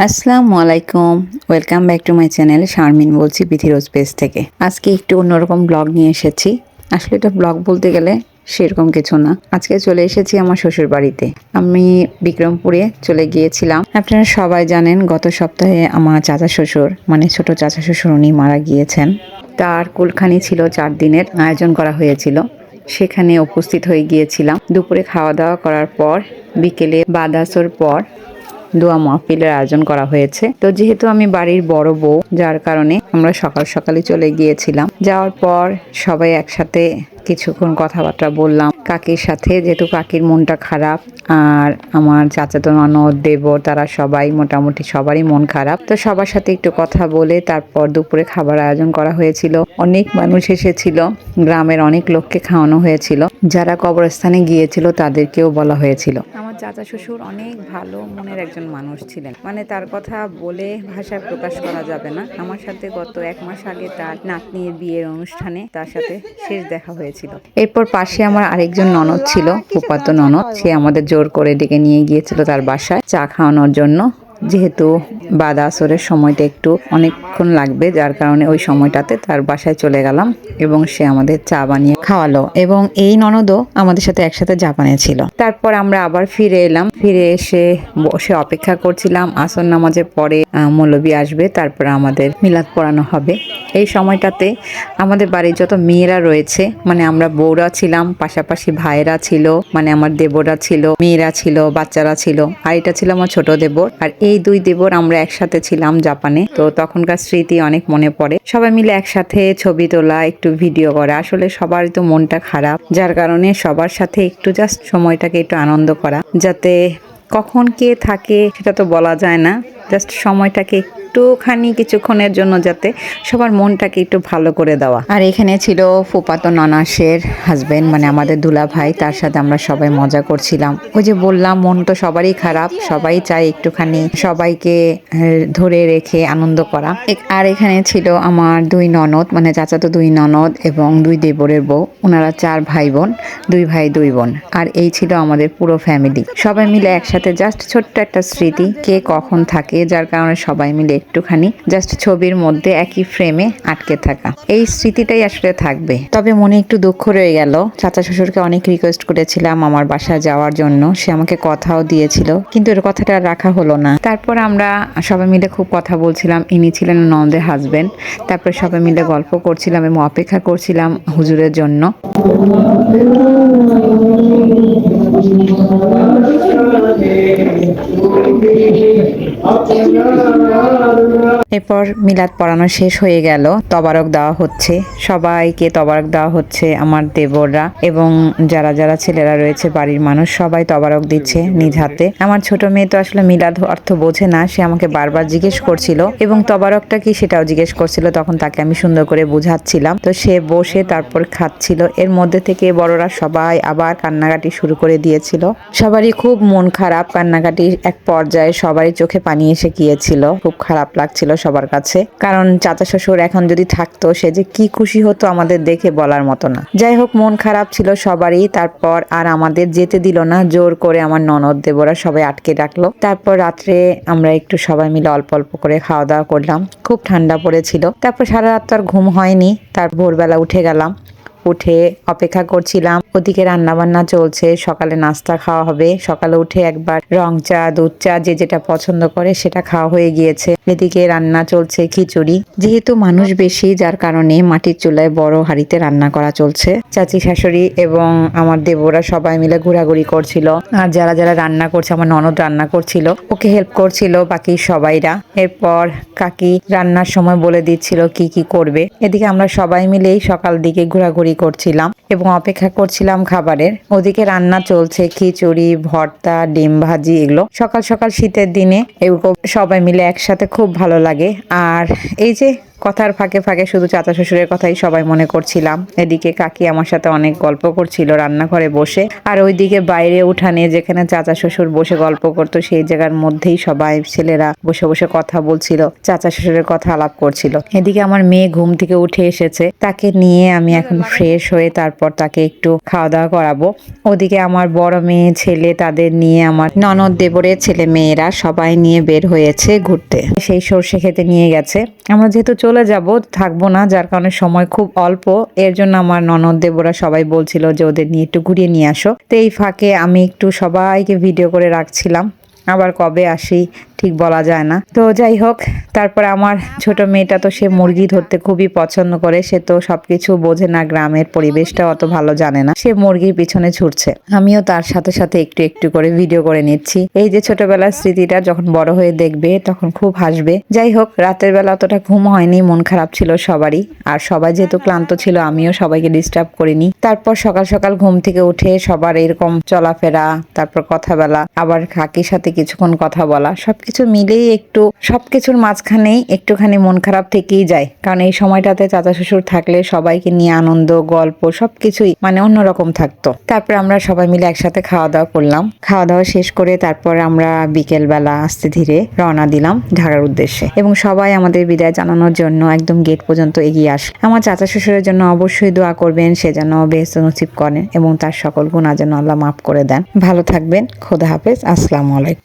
আসসালামু আলাইকুম। Welcome back to my channel. Sharmin বলছি বিথি রোজ পেজ থেকে। আজকে একটু অন্যরকম ব্লগ নিয়ে এসেছি। আসলে এটা ব্লগ বলতে গেলে সেরকম কিছু না। আজকে চলে এসেছি আমার শ্বশুর বাড়িতে। আমি বিক্রমপুরে চলে গিয়েছিলাম। আপনারা সবাই জানেন গত সপ্তাহে আমার চাচা শ্বশুর মানে ছোট চাচা শ্বশুর উনি মারা গিয়েছেন। তার কুলখানি ছিল 4 দিনের আয়োজন করা হয়েছিল। সেখানে উপস্থিত হয়ে গিয়েছিলাম। দুপুরে খাওয়া দাওয়া করার পর বিকেলে বাদাসর পর দোয়া মাহফিলের আয়োজন করা হয়েছে। তো যেহেতু আমি বাড়ির বড় বউ, যার কারণে আমরা সকাল সকালে চলে গিয়েছিলাম। যাওয়ার পর সবাই একসাথে কিছুক্ষণ কথাবার্তা বললাম কাকির সাথে, যেহেতু কাকির মনটা খারাপ। আর আমার চাচাতো ননদ দেবর তারা সবাই মোটামুটি সবারই মন খারাপ। তো সবার সাথে একটু কথা বলে তারপর দুপুরে খাবার আয়োজন করা হয়েছিল। অনেক মানুষ এসেছিল, গ্রামের অনেক লোককে খাওয়ানো হয়েছিল। যারা কবরস্থানে গিয়েছিল তাদেরকেও বলা হয়েছিল। আমার চাচা শ্বশুর অনেক ভালো মনের একজন মানুষ ছিলেন, মানে তার কথা বলে ভাষায় প্রকাশ করা যাবে না। আমার সাথে গত 1 মাস আগে তার নাতনির বিয়ের অনুষ্ঠানে তার সাথে শেষ দেখা হয়েছিল। এরপর পাশে আমার আরেকজন ননদ ছিল, ফুফাতো ননদ। সে আমাদের জোর করে ডেকে নিয়ে গিয়েছিল তার বাসায় চা খাওয়ানোর জন্য। যেহেতু বাদ আসরের সময়টা একটু অনেকক্ষণ লাগবে, যার কারণে ওই সময়টাতে তার বাসায় চলে গেলাম এবং সে আমাদের চা বানিয়ে খাওয়ালো। এবং এই ননদও আমাদের সাথে একসাথে জাপানে ছিল। তারপর আমরা আবার ফিরে এলাম। ফিরে এসে বসে অপেক্ষা করছিলাম আসর নামাজের পরে মৌলবী আসবে, তারপর আমাদের মিলাদ পড়ানো হবে। এই সময়টাতে আমাদের বাড়ির যত মেয়েরা রয়েছে, মানে আমরা বউরা ছিলাম, পাশাপাশি ভাইয়েরা ছিল, মানে আমার দেবরা ছিল, মেয়েরা ছিল, বাচ্চারা ছিল। আর এটা ছিল আমার ছোট দেবর। আর এই 2 দেবর আমরা একসাথে ছিলাম জাপানে। তো তখনকার স্মৃতি অনেক মনে পড়ে। সবাই মিলে একসাথে ছবি তোলা, একটু ভিডিও করা। আসলে সবারই তো মনটা খারাপ, যার কারণে সবার সাথে একটু জাস্ট সময়টাকে একটু আনন্দ করা। যাতে কখন কে থাকে সেটা তো বলা যায় না, জাস্ট সময়টাকে একটুখানি কিছুক্ষণের জন্য যাতে সবার মনটাকে একটু ভালো করে দেওয়া। আর এখানে ছিল ফুফাতো ননাসের হাজবেন্ড, মানে আমাদের দুলা ভাই। তার সাথে আমরা সবাই মজা করছিলাম। ওই যে বললাম, মন তো সবারই খারাপ, সবাই চায় একটুখানি সবাইকে ধরে রেখে আনন্দ করা। আর এখানে ছিল আমার 2 ননদ, মানে চাচাতো 2 ননদ এবং 2 দেবরের বউ। ওনারা 4 ভাই বোন, 2 ভাই 2 বোন। আর এই ছিল আমাদের পুরো ফ্যামিলি, সবাই মিলে একসাথে। জাস্ট ছোট্ট একটা স্মৃতি, কে কখন থাকে, যার কারণে সবাই মিলে একটুখানি জাস্ট ছবির মধ্যে একই ফ্রেমে আটকে থাকা, এই স্মৃতিটাই আসলে থাকবে। তবে মনে একটু দুঃখ রয়ে গেল। চাচা শ্বশুরকে অনেক রিকোয়েস্ট করেছিলাম আমার বাসায় যাওয়ার জন্য, সে আমাকে কথাও দিয়েছিল, কিন্তু এর কথাটা রাখা হলো না। তারপর আমরা সবাই মিলে খুব কথা বলছিলাম। ইনি ছিলেন ননদের হাজবেন্ড। তারপর সবাই মিলে গল্প করছিলাম এবং অপেক্ষা করছিলাম হুজুরের জন্য। এরপর মিলাদ পড়ানো শেষ হয়ে গেল, তবারক দেওয়া হচ্ছে, সবাইকে তবারক দেওয়া হচ্ছে। আমার দেবররা এবং যারা যারা ছেলেরা রয়েছে বাড়ির মানুষ সবাই তবারক দিচ্ছে নিজ হাতে। আমার ছোট মেয়ে তো আসলে মিলাদ অর্থ বোঝে না, সে আমাকে বারবার জিজ্ঞেস করছিল এবং তবারকটা কি সেটাও জিজ্ঞেস করছিল। তখন তাকে আমি সুন্দর করে বুঝাচ্ছিলাম, তো সে বসে তারপর খাচ্ছিল। এর মধ্যে থেকে বড়রা সবাই আবার কান্নাকাটি শুরু করে দিয়েছিল। সবারই খুব মন খারাপ, কান্নাকাটি এক পর্যায়ে সবারই চোখে পানি এসে গিয়েছিল। খুব খারাপ লাগছিল সবার কাছে, কারণ চাচা শ্বশুর এখন যদি থাকতো সে যে কি খুশি হতো আমাদের দেখে বলার মতো না। যাই হোক, মন খারাপ ছিল সবারই। তারপর আর আমাদের যেতে দিল না, জোর করে আমার ননদ দেবরা সবাই আটকে রাখলো। তারপর রাত্রে আমরা একটু সবাই মিলে অল্প অল্প করে খাওয়া দাওয়া করলাম। খুব ঠান্ডা পড়েছিল। তারপর সারা রাত তো আর ঘুম হয়নি। তার ভোরবেলা উঠে গেলাম, উঠে অপেক্ষা করছিলাম। ওদিকে রান্না বান্না চলছে, সকালে নাস্তা খাওয়া হবে। সকালে উঠে একবার রং চা, দুধ চা, যে যেটা পছন্দ করে সেটা খাওয়া হয়ে গিয়েছে। এদিকে রান্না চলছে খিচুড়ি। যেহেতু মানুষ বেশি, যার কারণে মাটির চুলায় বড় হাঁড়িতে রান্না করা চলছে। চাচি শাশুড়ি এবং আমার দেবরা সবাই মিলে ঘোরাঘুরি করছিল। আর যারা যারা রান্না করছে, আমার ননদ রান্না করছিল, ওকে হেল্প করছিল বাকি সবাইরা। এরপর কাকি রান্নার সময় বলে দিচ্ছিল কি কি করবে। এদিকে আমরা সবাই মিলেই সকাল দিকে ঘোরাঘুরি করছিলাম এবং অপেক্ষা করছিলাম খাবারের। ওদিকে রান্না চলছে খিচুড়ি, ভর্তা, ডিম ভাজি, এগুলো সকাল সকাল শীতের দিনে এগুলো সবাই মিলে একসাথে খুব ভালো লাগে। আর এই যে কথার ফাঁকে ফাঁকে শুধু চাচা শ্বশুরের কথাই সবাই মনে করছিলাম। এদিকে কাকি আমার সাথে অনেক গল্প করছিল রান্নাঘরে বসে, আর ওইদিকে বাইরে উঠানে যেখানে চাচা শ্বশুর বসে গল্প করতো সেই জায়গার মধ্যেই সবাই ছেলেরা বসে বসে কথা বলছিল, চাচা শ্বশুরের কথা আলাপ করছিল। এদিকে আমার মেয়ে ঘুম থেকে উঠে এসেছে, তাকে নিয়ে আমি এখন ফ্রেশ হয়ে তারপর তাকে একটু খাওয়া দাওয়া করাবো। ওদিকে আমার বড় মেয়ে ছেলে তাদের নিয়ে আমার ননদ দেবরের ছেলে মেয়েরা সবাই নিয়ে বের হয়েছে ঘুরতে, সেই সর্ষে খেতে নিয়ে গেছে। আমরা যেহেতু চলে যাব, থাকবো না, যার কারণে সময় খুব অল্প, এর জন্য আমার ননদ দেবরা সবাই বলছিল যে ওদের নিয়ে একটু ঘুরিয়ে নিয়ে আসো। তো এই ফাঁকে আমি একটু সবাইকে ভিডিও করে রাখছিলাম, আবার কবে আসি ঠিক বলা যায় না। তো যাই হোক, তারপরে আমার ছোট মেয়েটা তো সে মুরগি ধরতে খুবই পছন্দ করে, সে তো সবকিছু বোঝে না, গ্রামের পরিবেশটা অত ভালো জানে না, সে মুরগির পিছনে ছুটছে। আমিও তার সাথে সাথে একটু একটু করে ভিডিও করে নিচ্ছি। এই যে ছোটবেলার স্মৃতিটা যখন বড় হয়ে দেখবে তখন খুব হাসবে। যাই হোক, রাতের বেলা অতটা ঘুম হয়নি, মন খারাপ ছিল সবারই, আর সবাই যেহেতু ক্লান্ত ছিল আমিও সবাইকে ডিস্টার্ব করিনি। তারপর সকাল সকাল ঘুম থেকে উঠে সবার এরকম চলাফেরা, তারপর কথা বলা, আবার কাকির সাথে কিছুক্ষণ কথা বলা, সবকিছু মিলেই একটু সবকিছুর মাঝখানেই একটুখানি মন খারাপ থেকেই যায়। কারণ এই সময়টাতে চাচা শ্বশুর থাকলে সবাইকে নিয়ে আনন্দ গল্প সবকিছুই মানে অন্যরকম থাকতো। তারপর আমরা সবাই মিলে একসাথে খাওয়া দাওয়া করলাম। খাওয়া দাওয়া শেষ করে তারপর আমরা বিকেল বেলা আস্তে ধীরে রওনা দিলাম ঢাকার উদ্দেশ্যে, এবং সবাই আমাদের বিদায় জানানোর জন্য একদম গেট পর্যন্ত এগিয়ে আসে। আমার চাচা শ্বশুরের জন্য অবশ্যই দোয়া করবেন, সে যেন বেহেশত নসিব করেন এবং তার সকল গুনাহ যেন আল্লাহ মাফ করে দেন। ভালো থাকবেন, খোদা হাফেজ, আসসালামু আলাইকুম।